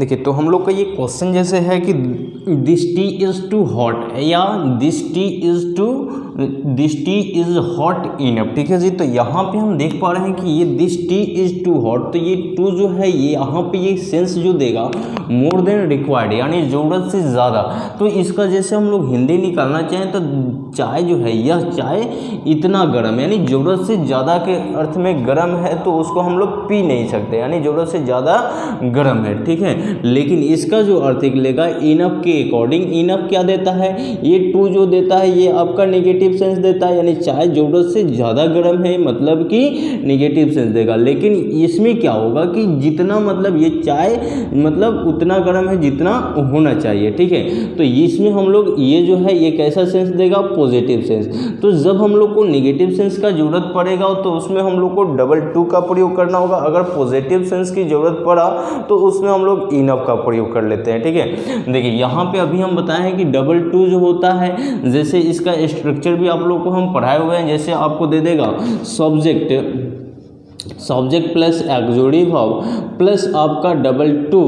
देखिए तो हम लोग का ये क्वेश्चन जैसे है कि this tea is too hot या this tea is hot enough, ठीक है जी। तो यहाँ पे हम देख पा रहे हैं कि ये this tea is too hot, तो ये टू जो है ये यहाँ पे ये सेंस जो देगा मोर देन रिक्वायर्ड, यानी ज़रूरत से ज़्यादा। तो इसका जैसे हम लोग हिंदी निकालना चाहें तो चाय जो है, यह चाय इतना गर्म, यानी ज़रूरत से ज़्यादा के अर्थ में गर्म है, तो उसको हम लोग पी नहीं सकते, यानी ज़रूरत से ज़्यादा गर्म है, ठीक है। लेकिन इसका जो अर्थ निकलेगा इनफ के अकॉर्डिंग, इनफ क्या देता है, ये टू जो देता है ये आपका नेगेटिव सेंस देता है, यानी चाय ज़रूरत से ज़्यादा गर्म है, मतलब कि नेगेटिव सेंस देगा। लेकिन इसमें क्या होगा कि जितना मतलब ये चाय मतलब उतना गर्म है जितना होना चाहिए, ठीक है। तो इसमें हम लोग ये जो है ये कैसा सेंस देगा, पॉजिटिव सेंस। तो जब हम लोग को नेगेटिव सेंस का जरूरत पड़ेगा तो उसमें हम लोग को डबल टू का प्रयोग करना होगा। अगर पॉजिटिव सेंस की जरूरत पड़ा तो उसमें हम लोग इनफ का प्रयोग कर लेते हैं, ठीक है। देखिए यहाँ पे अभी हम बताए हैं कि डबल टू जो होता है, जैसे इसका स्ट्रक्चर भी आप लोग को हम पढ़ाए हुए हैं। जैसे आपको दे देगा subject plus auxiliary verb plus आपका डबल टू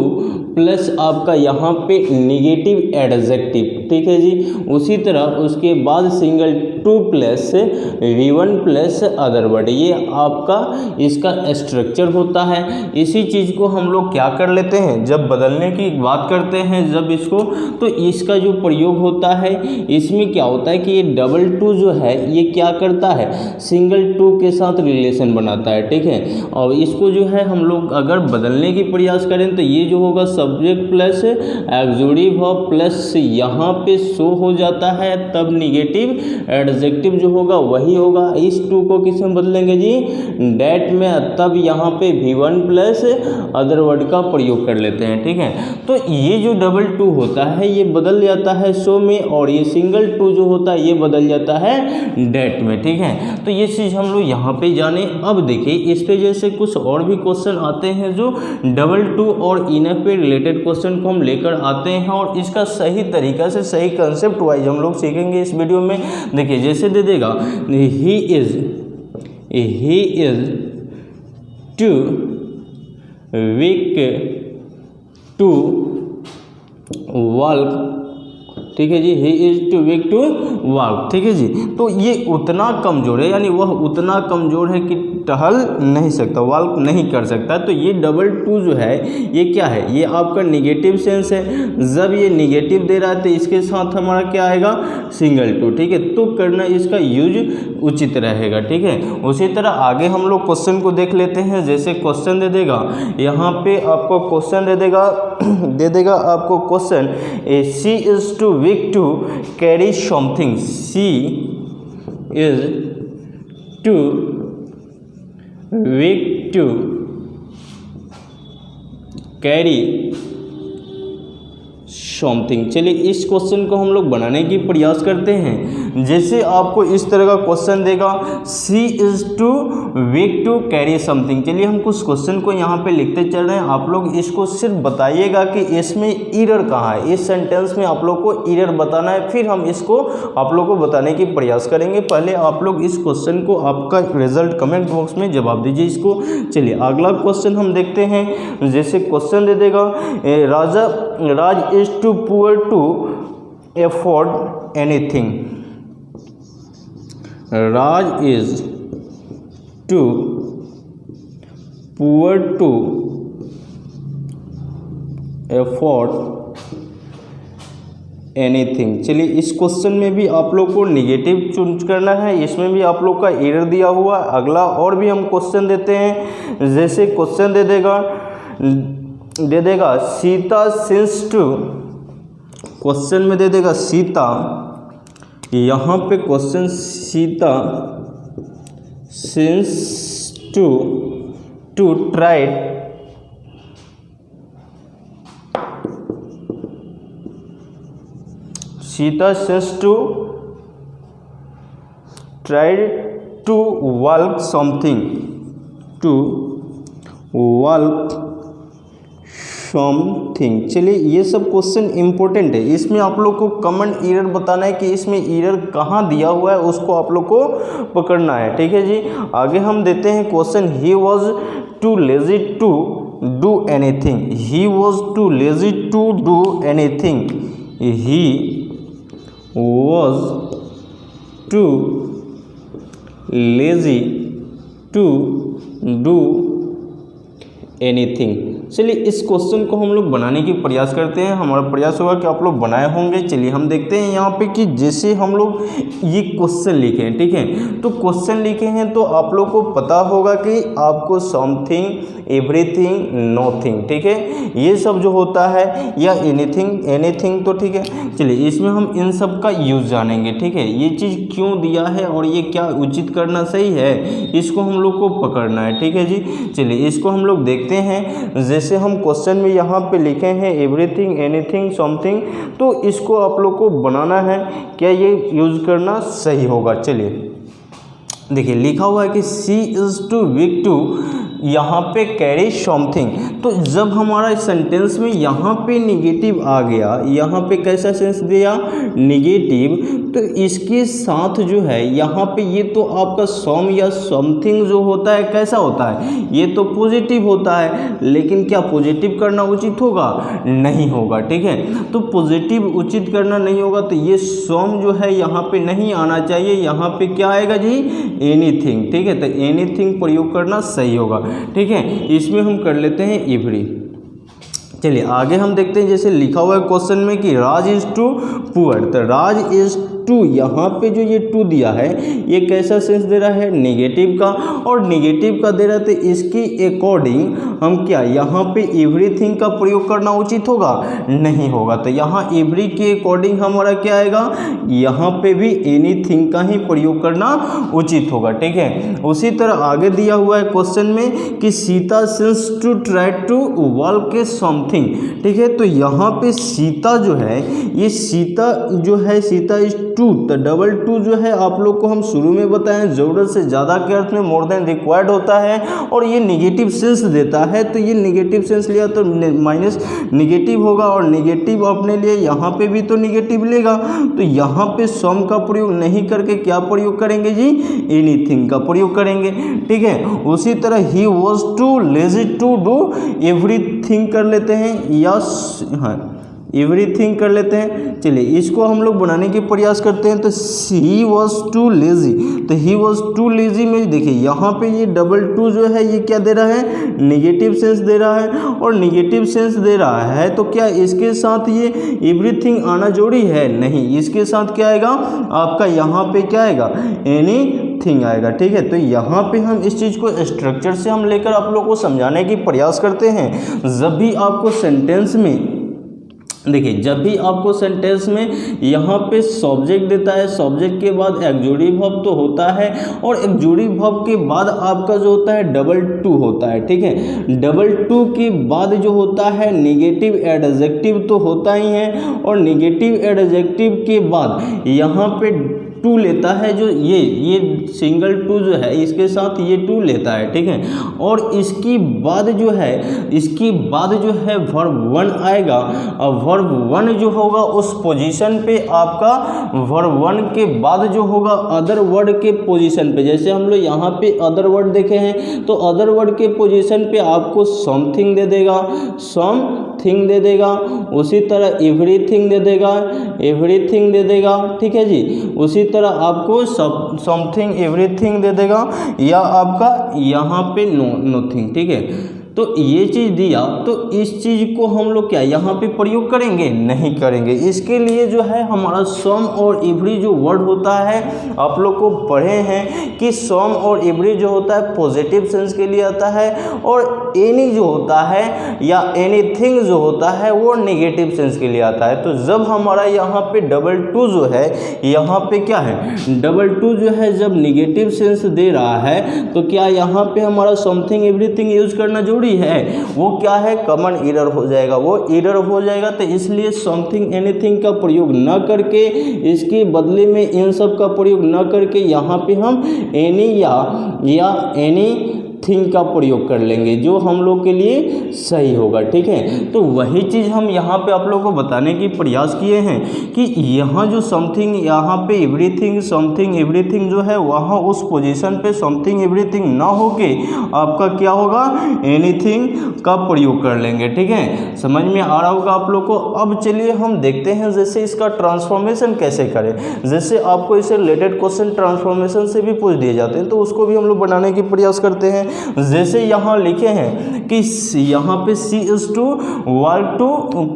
प्लस आपका यहाँ पे नेगेटिव एडजेक्टिव, ठीक है जी। उसी तरह उसके बाद single two plus V1 plus other word, ये आपका इसका स्ट्रक्चर होता है। इसी चीज़ को हम लोग क्या कर लेते हैं, जब बदलने की बात करते हैं जब इसको, तो इसका जो प्रयोग होता है इसमें क्या होता है कि ये डबल टू जो है ये क्या करता है, सिंगल टू के साथ रिलेशन बनाता है, ठीक है। और इसको जो है हम लोग अगर बदलने की प्रयास करें तो ये जो होगा subject plus auxiliary verb plus यहाँ पे शो हो जाता है, तब नेगेटिव एडजेक्टिव जो होगा वही होगा। इस टू को किस में बदलेंगे जी, डेट में, तब यहाँ पे V1 प्लस अदर वर्ड का प्रयोग कर लेते हैं, ठीक है। तो ये जो डबल टू होता है ये बदल जाता है शो में, और ये सिंगल टू जो होता है ये बदल जाता है डेट में, ठीक है। तो ये चीज़ हम लोग यहाँ पे जाने। अब देखिए इस पे जैसे कुछ और भी क्वेश्चन आते हैं जो डबल टू और इनफ पे रिलेटेड क्वेश्चन को हम लेकर आते हैं, और इसका सही तरीका से सही कंसेप्ट वाइज हम लोग सीखेंगे इस वीडियो में। देखिए जैसे दे देगा he is too weak to walk, ठीक है जी, he is too weak to walk, ठीक है जी। तो ये उतना कमज़ोर है, यानी वह उतना कमज़ोर है कि टहल नहीं सकता, वॉक नहीं कर सकता। तो ये डबल टू जो है ये क्या है, ये आपका नेगेटिव सेंस है। जब ये नेगेटिव दे रहा है तो इसके साथ हमारा क्या आएगा, सिंगल टू, ठीक है। तो करना इसका यूज उचित रहेगा, ठीक है। उसी तरह आगे हम लोग क्वेश्चन को देख लेते हैं। जैसे क्वेश्चन दे देगा, यहाँ पे आपको क्वेश्चन दे देगा आपको question, she is too weak to carry something, she is too weak to carry something. चलिए इस क्वेश्चन को हम लोग बनाने की प्रयास करते हैं। जैसे आपको इस तरह का क्वेश्चन देगा, she is too weak to carry something. चलिए हम कुछ क्वेश्चन को यहाँ पे लिखते चल रहे हैं, आप लोग इसको सिर्फ बताइएगा कि इसमें एरर कहाँ है, इस सेंटेंस में आप लोग को एरर बताना है, फिर हम इसको आप लोग को बताने की प्रयास करेंगे। पहले आप लोग इस क्वेश्चन को आपका रिजल्ट कमेंट बॉक्स में जवाब दीजिए इसको। चलिए अगला क्वेश्चन हम देखते हैं। जैसे क्वेश्चन दे देगा, Raj is too poor to afford anything, Raj is too poor to afford anything. चलिए इस क्वेश्चन में भी आप लोग को निगेटिव चूज करना है, इसमें भी आप लोग का एरर दिया हुआ। अगला और भी हम क्वेश्चन देते हैं। जैसे क्वेश्चन दे देगा सीता सिंस टू, क्वेश्चन में दे देगा सीता, यहाँ पे question Sita since to tried Sita since to tried to walk something, to walk something. चलिए ये सब क्वेश्चन इंपॉर्टेंट है, इसमें आप लोग को कॉमन एरर बताना है कि इसमें एरर कहाँ दिया हुआ है, उसको आप लोग को पकड़ना है, ठीक है जी। आगे हम देते हैं question, he was too lazy to do anything, he was too lazy to do anything, he was too lazy to do anything. चलिए इस क्वेश्चन को हम लोग बनाने की प्रयास करते हैं। हमारा प्रयास होगा कि आप लोग बनाए होंगे। चलिए हम देखते हैं यहाँ पे कि जैसे हम लोग ये क्वेश्चन लिखे हैं, ठीक है, तो क्वेश्चन लिखे हैं तो आप लोग को पता होगा कि आपको समथिंग, एवरीथिंग, नोथिंग, ठीक है, ये सब जो होता है, या एनीथिंग, एनीथिंग, तो ठीक है। चलिए इसमें हम इन सब का यूज़ जानेंगे, ठीक है, ये चीज़ क्यों दिया है और ये क्या उचित करना सही है, इसको हम लोग को पकड़ना है, ठीक है जी। चलिए इसको हम लोग देखते हैं। जैसे हम क्वेश्चन में यहाँ पे लिखे हैं एवरीथिंग, एनीथिंग, समथिंग, तो इसको आप लोग को बनाना है, क्या ये यूज़ करना सही होगा। चलिए देखिए लिखा हुआ है कि सी इज़ टू वीक टू यहाँ पे कैरी समथिंग। तो जब हमारा सेंटेंस में यहाँ पे निगेटिव आ गया, यहाँ पे कैसा सेंस दिया, निगेटिव, तो इसके साथ जो है यहाँ पे ये तो आपका सम या समथिंग जो होता है कैसा होता है, ये तो पॉजिटिव होता है, लेकिन क्या पॉजिटिव करना उचित होगा, नहीं होगा, ठीक है। तो पॉजिटिव उचित करना नहीं होगा, तो ये सम जो है यहाँ पे नहीं आना चाहिए, यहाँ पे क्या आएगा जी, एनीथिंग, ठीक है। तो एनीथिंग प्रयोग करना सही होगा, ठीक है। इसमें हम कर लेते हैं एवरी। चलिए आगे हम देखते हैं, जैसे लिखा हुआ है क्वेश्चन में कि राज इज टू पुअर, तो राज इज टू, यहाँ पे जो ये टू दिया है ये कैसा सेंस दे रहा है, नेगेटिव का, और नेगेटिव का दे रहा है, तो इसकी अकॉर्डिंग हम क्या यहाँ पे एवरीथिंग का प्रयोग करना उचित होगा, नहीं होगा। तो यहाँ एवरी के अकॉर्डिंग हमारा क्या आएगा, यहाँ पे भी एनीथिंग का ही प्रयोग करना उचित होगा, ठीक है। उसी तरह आगे दिया हुआ है क्वेश्चन में कि Sita sense to try to walk के समथिंग, ठीक है। तो यहाँ पे सीता जो है, ये सीता जो है, सीता इज टू, तो डबल टू जो है आप लोग को हम शुरू में बताएं ज़रूरत से ज़्यादा के अर्थ में मोर देन रिक्वायर्ड होता है, और ये निगेटिव सेंस देता है, तो ये निगेटिव सेंस लिया तो माइनस निगेटिव होगा, और निगेटिव अपने लिए यहाँ पे भी तो निगेटिव लेगा, तो यहाँ पे सम का प्रयोग नहीं करके क्या प्रयोग करेंगे जी, एनीथिंग का प्रयोग करेंगे, ठीक है। उसी तरह he was too lazy to do everything कर लेते हैं, या हाँ एवरीथिंग कर लेते हैं। चलिए इसको हम लोग बनाने की प्रयास करते हैं। तो ही वॉज टू लेजी, तो ही वॉज टू लेजी में देखिए यहाँ पे ये डबल टू जो है ये क्या दे रहा है, निगेटिव सेंस दे रहा है, और निगेटिव सेंस दे रहा है तो क्या इसके साथ ये एवरीथिंग आना जरूरी है, नहीं, इसके साथ क्या आएगा आपका, यहाँ पे क्या आएगा, एनीथिंग आएगा, ठीक है। तो यहाँ पे हम इस चीज़ को स्ट्रक्चर से हम लेकर आप लोग को समझाने की प्रयास करते हैं। जब भी आपको सेंटेंस में देखिए, जब भी आपको सेंटेंस में यहाँ पे सब्जेक्ट देता है, सब्जेक्ट के बाद एक्सक्लूसिव वर्ब तो होता है, और एक्सक्लूसिव वर्ब के बाद आपका जो होता है डबल टू होता है, ठीक है। डबल टू के बाद जो होता है नेगेटिव एडजेक्टिव तो होता ही है, और नेगेटिव एडजेक्टिव के बाद यहाँ पे टू लेता है, जो ये सिंगल टू जो है इसके साथ ये टू लेता है, ठीक है। और इसकी बाद जो है, इसकी बाद जो है वर्ब वन आएगा, और वर्ब वन जो होगा उस पोजीशन पे आपका वर्ब वन के बाद जो होगा अदर वर्ड के पोजीशन पे, जैसे हम लोग यहाँ पे अदर वर्ड देखे हैं, तो अदर वर्ड के पोजीशन पे आपको समथिंग दे देगा, समथिंग दे देगा, उसी तरह एवरीथिंग दे देगा, एवरीथिंग दे देगा, ठीक है जी। उसी तरह आपको समथिंग एवरीथिंग दे देगा, या आपका यहाँ पे नोथिंग, ठीक है। तो ये चीज़ दिया, तो इस चीज़ को हम लोग क्या यहाँ पे प्रयोग करेंगे, नहीं करेंगे। इसके लिए जो है हमारा सम और एवरी जो वर्ड होता है, आप लोग को पढ़े हैं कि सम और एवरी जो होता है पॉजिटिव सेंस के लिए आता है, और एनी जो होता है या एनीथिंग जो होता है वो नेगेटिव सेंस के लिए आता है। तो जब हमारा यहाँ पे डबल टू जो है, यहाँ पे क्या है, डबल टू जो है जब नेगेटिव सेंस दे रहा है, तो क्या यहाँ पे हमारा समथिंग एवरीथिंग यूज करना जरूरी है, वो क्या है, कॉमन एरर हो जाएगा, वो एरर हो जाएगा। तो इसलिए समथिंग एनीथिंग का प्रयोग न करके, इसके बदले में इन सब का प्रयोग न करके यहाँ पे हम एनी या एनी थिंग का प्रयोग कर लेंगे, जो हम लोग के लिए सही होगा। ठीक है, तो वही चीज़ हम यहाँ पे आप लोगों को बताने की प्रयास किए हैं कि यहाँ जो समथिंग, यहाँ पे एवरीथिंग, समथिंग, एवरीथिंग जो है वहाँ उस पोजीशन पे समथिंग एवरीथिंग ना होके आपका क्या होगा, एनीथिंग का प्रयोग कर लेंगे। ठीक है, समझ में आ रहा होगा आप लोग को। अब चलिए हम देखते हैं जैसे इसका ट्रांसफॉर्मेशन कैसे करें। जैसे आपको इससे रिलेटेड क्वेश्चन ट्रांसफॉर्मेशन से भी पूछ दिए जाते हैं, तो उसको भी हम लोग बनाने की प्रयास करते हैं। जैसे यहाँ लिखे हैं कि यहाँ पे C is to work to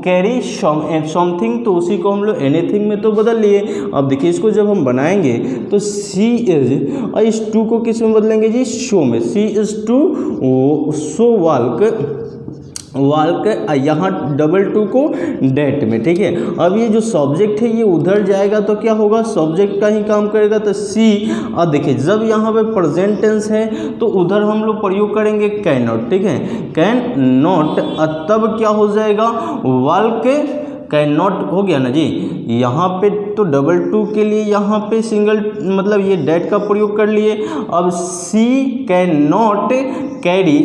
carry something, तो उसी को हम लोग एनीथिंग में तो बदल लिए। अब देखिए इसको जब हम बनाएंगे तो C is, इस टू को किस में बदलेंगे जी, शो में। C is to show walk, यहाँ डबल टू को डेट में। ठीक है, अब ये जो सब्जेक्ट है ये उधर जाएगा तो क्या होगा, सब्जेक्ट का ही काम करेगा, तो सी। अब देखिए जब यहाँ पे प्रेजेंट टेंस है तो उधर हम लोग प्रयोग करेंगे कैन नॉट। ठीक है, कैन नॉट, तब क्या हो जाएगा, वाल्क कैन नॉट हो गया ना जी। यहाँ पे तो डबल टू के लिए यहाँ पे सिंगल मतलब ये डेट का प्रयोग कर लिए। अब सी कैन नॉट कैरी,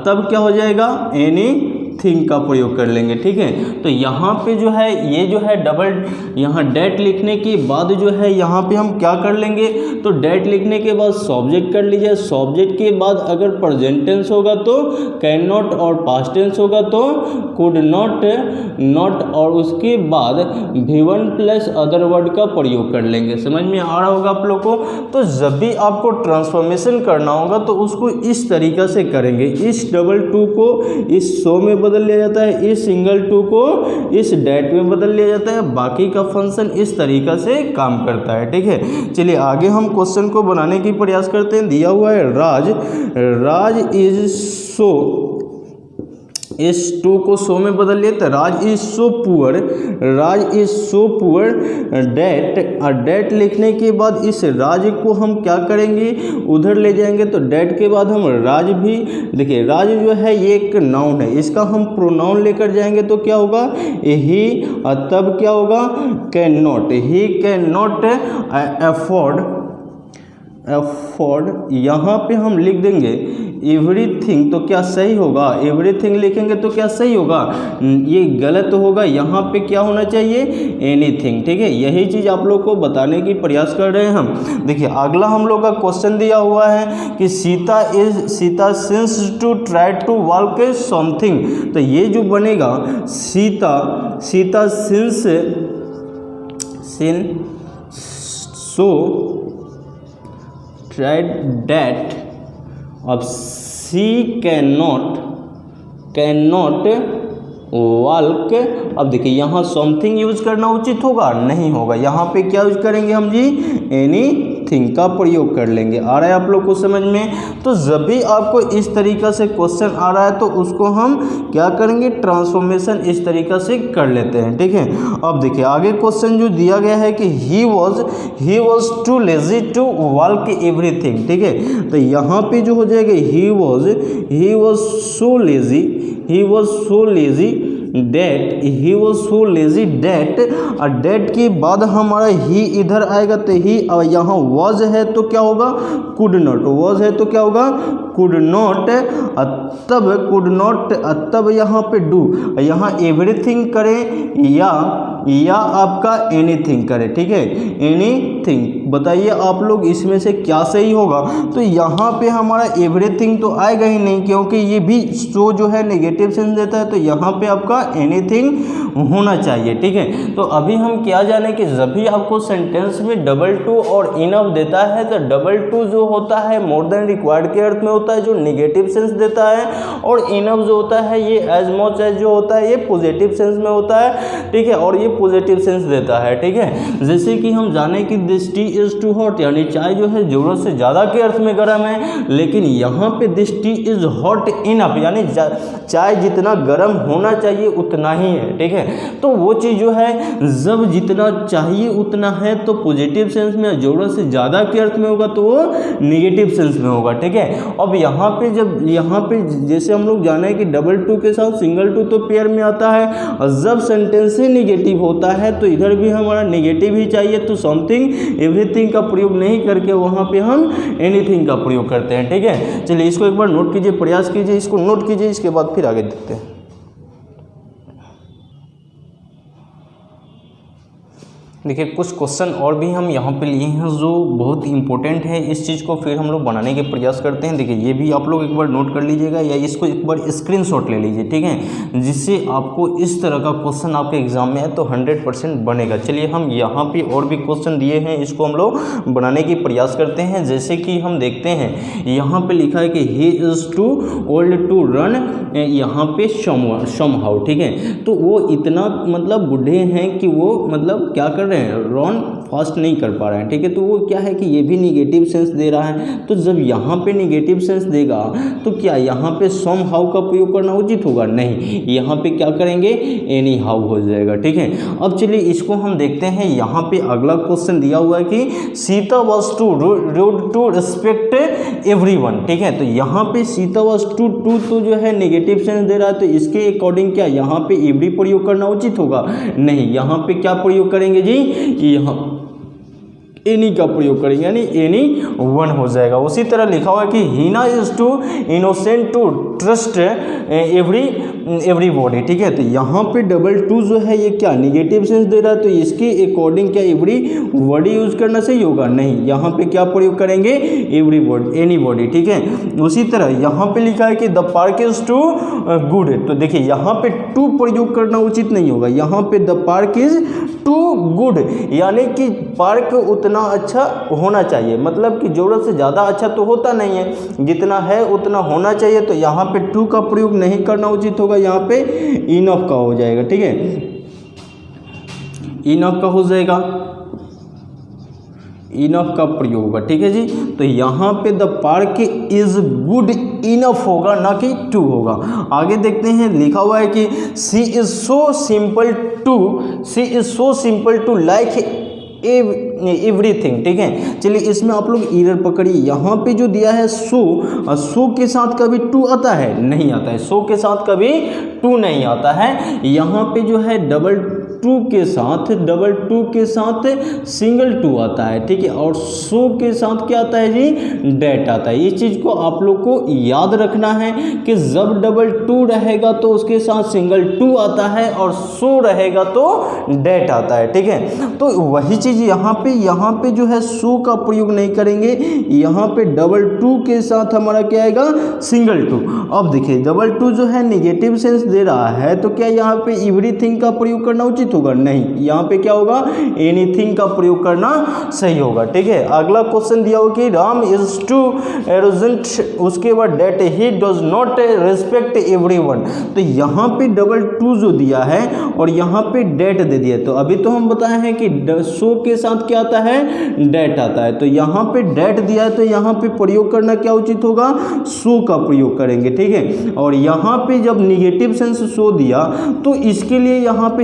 तब क्या हो जाएगा, एनी थिंग का प्रयोग कर लेंगे। ठीक है, तो यहाँ पे जो है ये जो है डबल, यहाँ डेट लिखने के बाद जो है यहाँ पे हम क्या कर लेंगे, तो डेट लिखने के बाद सब्जेक्ट कर लीजिए। सब्जेक्ट के बाद अगर प्रेजेंट टेंस होगा तो कैन नॉट, और पास्ट टेंस होगा तो कुड नॉट, और उसके बाद V1 प्लस अदर वर्ड का प्रयोग कर लेंगे। समझ में आ रहा होगा आप लोग को। तो जब भी आपको ट्रांसफॉर्मेशन करना होगा तो उसको इस तरीक़ा से करेंगे। इस डबल टू को इस सो में बदल लिया जाता है, इस सिंगल टू को इस डेट में बदल लिया जाता है। बाकी का फंक्शन इस तरीक़ा से काम करता है। ठीक है, चलिए आगे हम क्वेश्चन को बनाने की प्रयास करते हैं। दिया हुआ है राज इज सो, इस टू को सो में बदल लिए तो राज इज सो पुअर डेट लिखने के बाद इस राज को हम क्या करेंगे, उधर ले जाएंगे। तो डेट के बाद हम राज भी, देखिए राज जो है ये एक नाउन है, इसका हम प्रोनाउन लेकर जाएंगे तो क्या होगा, ही, तब क्या होगा, can not, he can not afford, यहाँ पे हम लिख देंगे एवरीथिंग, तो क्या सही होगा, एवरीथिंग लिखेंगे तो क्या सही होगा, ये गलत होगा। यहाँ पे क्या होना चाहिए, एनीथिंग। ठीक है, यही चीज़ आप लोग को बताने की प्रयास कर रहे हैं हम। देखिए अगला हम लोग का क्वेश्चन दिया हुआ है कि Sita since to try to walk something, तो ये जो बनेगा Sita since so tried that, अब सी कैन नॉट walk। अब देखिए यहाँ समथिंग यूज करना उचित होगा, नहीं होगा। यहाँ पे क्या यूज करेंगे हम जी, एनीथिंग का प्रयोग कर लेंगे। आ रहा है आप लोग को समझ में। तो जब भी आपको इस तरीक़ा से क्वेश्चन आ रहा है तो उसको हम क्या करेंगे, ट्रांसफॉर्मेशन इस तरीक़ा से कर लेते हैं। ठीक है, अब देखिए आगे क्वेश्चन जो दिया गया है कि he was too lazy to walk everything. ठीक है, तो यहाँ पे जो हो जाएगा he was so lazy that, और डेट के बाद हमारा ही इधर आएगा तो ही, यहाँ वॉज है तो क्या होगा, कुड नॉट, वॉज है तो क्या होगा, कुड नॉट, तब यहाँ पे डू, यहाँ एवरीथिंग करें या आपका एनीथिंग करें। ठीक है, एनीथिंग, बताइए आप लोग इसमें से क्या सही होगा। तो यहाँ पे हमारा एवरीथिंग तो आएगा ही नहीं, क्योंकि ये भी सो जो है नेगेटिव सेंस देता है, तो यहाँ पे आपका एनीथिंग होना चाहिए। ठीक है, तो अभी हम क्या जाने कि जब भी आपको सेंटेंस में डबल टू और इनफ देता है तो डबल टू जो होता है मोर देन रिक्वायर्ड के अर्थ में होता है, जो नेगेटिव सेंस देता है, और इनफ जो होता है ये एज मच एज जो होता है ये पॉजिटिव सेंस में होता है। ठीक है, और ये पॉजिटिव सेंस देता है। ठीक है, जैसे कि हम जाने कि this tea is too hot, यानी चाय जो है जरूरत से ज़्यादा के अर्थ में गर्म है, लेकिन यहाँ पे this tea is hot enough, यानी चाय जितना गर्म होना चाहिए उतना ही है, ठीक है। तो वो चीज़ जो है जब जितना चाहिए उतना है तो पॉजिटिव सेंस में, ज़रूरत से ज़्यादा के अर्थ में होगा तो वो निगेटिव सेंस में होगा, ठीक है। अब यहाँ पे जब यहाँ पे जैसे हम लोग जाने कि डबल टू के साथ सिंगल टू तो पेयर में आता है, और जब सेंटेंस से निगेटिव होता है तो इधर भी हमारा निगेटिव ही चाहिए, तो समथिंग एवरीथिंग का प्रयोग नहीं करके वहाँ पे हम एनीथिंग का प्रयोग करते हैं, ठीक है। चलिए इसको एक बार नोट कीजिए, प्रयास कीजिए, इसको नोट कीजिए, इसके बाद फिर आगे देखते हैं। देखिए कुछ क्वेश्चन और भी हम यहाँ पे लिए हैं जो बहुत इंपॉर्टेंट है, इस चीज़ को फिर हम लोग बनाने के प्रयास करते हैं। देखिए ये भी आप लोग एक बार नोट कर लीजिएगा या इसको एक बार स्क्रीनशॉट ले लीजिए, ठीक है, जिससे आपको इस तरह का क्वेश्चन आपके एग्जाम में है तो 100% बनेगा। चलिए हम यहाँ पे और भी क्वेश्चन दिए हैं, इसको हम लोग बनाने की प्रयास करते हैं। जैसे कि हम देखते हैं यहाँ पर लिखा है कि he is too old to run यहाँ पे सम हाउ, ठीक है। तो वो इतना मतलब बूढ़े हैं कि वो मतलब क्या कर रहे हैं, रन फास्ट नहीं कर पा रहे हैं, ठीक है। तो वो क्या है कि ये भी निगेटिव सेंस दे रहा है, तो जब यहाँ पे निगेटिव सेंस देगा तो क्या यहाँ पे सम हाउ का प्रयोग करना उचित होगा, नहीं, यहाँ पे क्या करेंगे, एनी हाउ हो जाएगा, ठीक है। अब चलिए इसको हम देखते हैं। यहाँ पे अगला क्वेश्चन दिया हुआ है कि Sita was too rude to respect everyone, ठीक है। तो यहाँ पे सीता वॉज टू तो जो है नेगेटिव सेंस दे रहा है, तो इसके अकॉर्डिंग क्या यहाँ पे एवरी प्रयोग करना उचित होगा, नहीं, यहाँ पे क्या प्रयोग करेंगे जी, यहाँ एनी का प्रयोग करेंगे, यानी एनी वन हो जाएगा। उसी तरह लिखा हुआ है कि Heena is too innocent to trust everybody, ठीक है। तो यहाँ पे डबल टू जो है ये क्या निगेटिव सेंस दे रहा है, तो इसके अकॉर्डिंग क्या एवरी बॉडी यूज करना सही होगा, नहीं, यहाँ पे क्या प्रयोग करेंगे, एवरी बॉडी, एनी बॉडी, ठीक है। उसी तरह यहाँ पे लिखा है कि the park is too good, तो देखिए यहाँ पे टू प्रयोग करना उचित नहीं होगा, यहाँ पे the park is too good, यानी कि पार्क उतना अच्छा होना चाहिए, मतलब कि जरूरत से ज़्यादा अच्छा तो होता नहीं है, जितना है उतना होना चाहिए। तो यहाँ पे टू का प्रयोग नहीं करना उचित होगा, यहाँ पे इनफ का हो जाएगा, ठीक है, इनफ का हो जाएगा, इनफ का प्रयोग होगा, ठीक है जी। तो यहाँ पे the park is good enough होगा, ना कि टू होगा। आगे देखते हैं, लिखा हुआ है कि she is so simple to like everything, ठीक है। चलिए इसमें आप लोग एरर पकड़िए, यहाँ पे जो दिया है सो के साथ कभी टू आता है, नहीं आता है, सो के साथ कभी टू नहीं आता है। यहाँ पे जो है डबल टू के साथ सिंगल टू आता है, ठीक है, और सो के साथ क्या आता है जी, डेट आता है। इस चीज़ को आप लोग को याद रखना है कि जब डबल टू रहेगा तो उसके साथ सिंगल टू आता है, और सो रहेगा तो डेट आता है, ठीक है। तो वही चीज़ यहाँ पे जो है सो का प्रयोग नहीं करेंगे, यहाँ पे डबल टू के साथ हमारा क्या आएगा, सिंगल टू। अब देखिए डबल टू जो है निगेटिव सेंस दे रहा है, तो क्या यहाँ पे एवरीथिंग का प्रयोग करना उचित होगा, नहीं, यहाँ पे क्या होगा, एनीथिंग का प्रयोग करना सही होगा, ठीक है। अगला क्वेश्चन दिया हो कि राम इज टू एरोजेंट, उसके बाद that he does not respect everyone, तो यहाँ पे डबल टू जो दिया है और यहाँ पे डेट दे दिया, तो अभी तो हम बताए हैं कि सो के साथ क्या आता है, डेट आता है, तो यहाँ पे डेट दिया है तो यहाँ पे प्रयोग करना क्या उचित होगा, सो का प्रयोग करेंगे, ठीक है। और यहाँ पे जब निगेटिव सेंस सो दिया तो इसके लिए यहाँ पे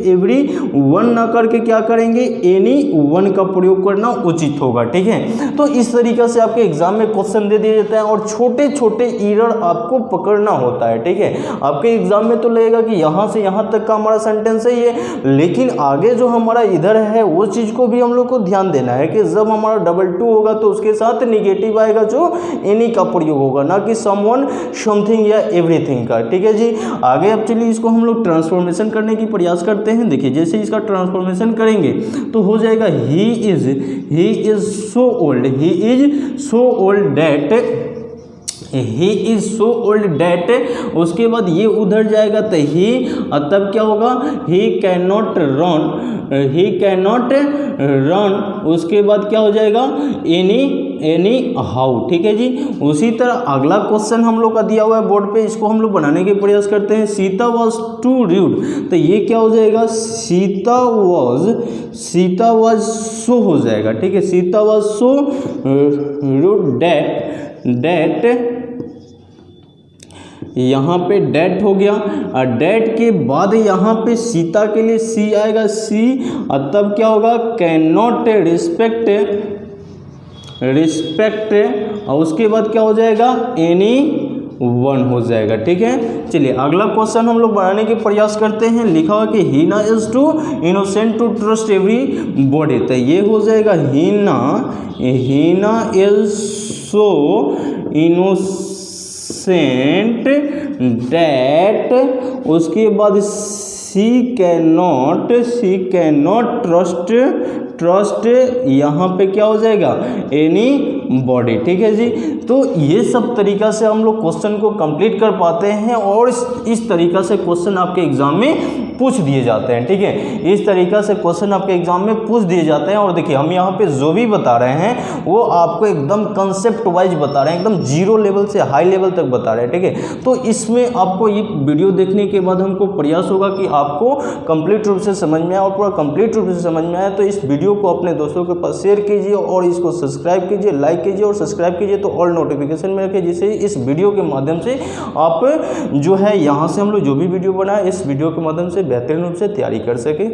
एवरी वन ना करके क्या करेंगे, एनी वन का प्रयोग करना उचित होगा, ठीक है। तो इस तरीके से आपके एग्जाम में क्वेश्चन दे दिया जाता है और छोटे छोटे एरर आपको पकड़ना होता है, ठीक है। आपके एग्जाम में तो लगेगा कि यहाँ से यहाँ तक का हमारा सेंटेंस सही है, लेकिन आगे जो हमारा इधर है वो चीज़ को भी हम लोग को ध्यान देना है कि जब हमारा डबल टू होगा तो उसके साथ निगेटिव आएगा जो एनी का प्रयोग होगा, ना कि समवन, समथिंग या एवरीथिंग का, ठीक है जी। आगे अब चलिए इसको हम लोग ट्रांसफॉर्मेशन करने की प्रयास करते हैं। देखिए जैसे इसका ट्रांसफॉर्मेशन करेंगे तो हो जाएगा he is so old that, उसके बाद ये उधर जाएगा तो ही, तब क्या होगा, ही कैन नॉट रन, उसके बाद क्या हो जाएगा, एनी हाउ, ठीक है जी। उसी तरह अगला क्वेश्चन हम लोग का दिया हुआ है बोर्ड पे, इसको हम लोग बनाने के प्रयास करते हैं। सीता वॉज टू रूड, तो ये क्या हो जाएगा, सीता वॉज सो हो जाएगा, ठीक है। Sita was so rude that यहाँ पे डेट हो गया, और डेट के बाद यहाँ पे सीता के लिए सी आएगा, सी, और तब क्या होगा, कैन नॉट रिस्पेक्ट, और उसके बाद क्या हो जाएगा, एनी वन हो जाएगा। ठीक है, चलिए अगला क्वेश्चन हम लोग बनाने के प्रयास करते हैं। लिखा हुआ कि Heena is too innocent to trust everybody, तो ये हो जाएगा Heena is so innocent that, उसके बाद सी कैन नॉट ट्रस्ट यहाँ पे क्या हो जाएगा, एनी बॉडी। ठीक है जी, तो ये सब तरीका से हम लोग क्वेश्चन को कंप्लीट कर पाते हैं, और इस तरीका से क्वेश्चन आपके एग्जाम में पूछ दिए जाते हैं। ठीक है, इस तरीका से क्वेश्चन आपके एग्जाम में पूछ दिए जाते हैं। और देखिए हम यहाँ पे जो भी बता रहे हैं वो आपको एकदम कंसेप्ट वाइज बता रहे हैं, एकदम जीरो लेवल से हाई लेवल तक बता रहे हैं। ठीक है, तो इसमें आपको ये वीडियो देखने के बाद हमको प्रयास होगा कि आपको कंप्लीट रूप से समझ में आए, और पूरा कंप्लीट रूप से समझ में आए तो इस वीडियो को अपने दोस्तों के पास शेयर कीजिए, और इसको सब्सक्राइब कीजिए, लाइक कीजिए, और सब्सक्राइब कीजिए तो ऑल नोटिफिकेशन में रखिए, जिससे इस वीडियो के माध्यम से आप जो है यहाँ से हम लोग जो भी वीडियो बनाए इस वीडियो के माध्यम से बेहतरीन रूप से तैयारी कर सके।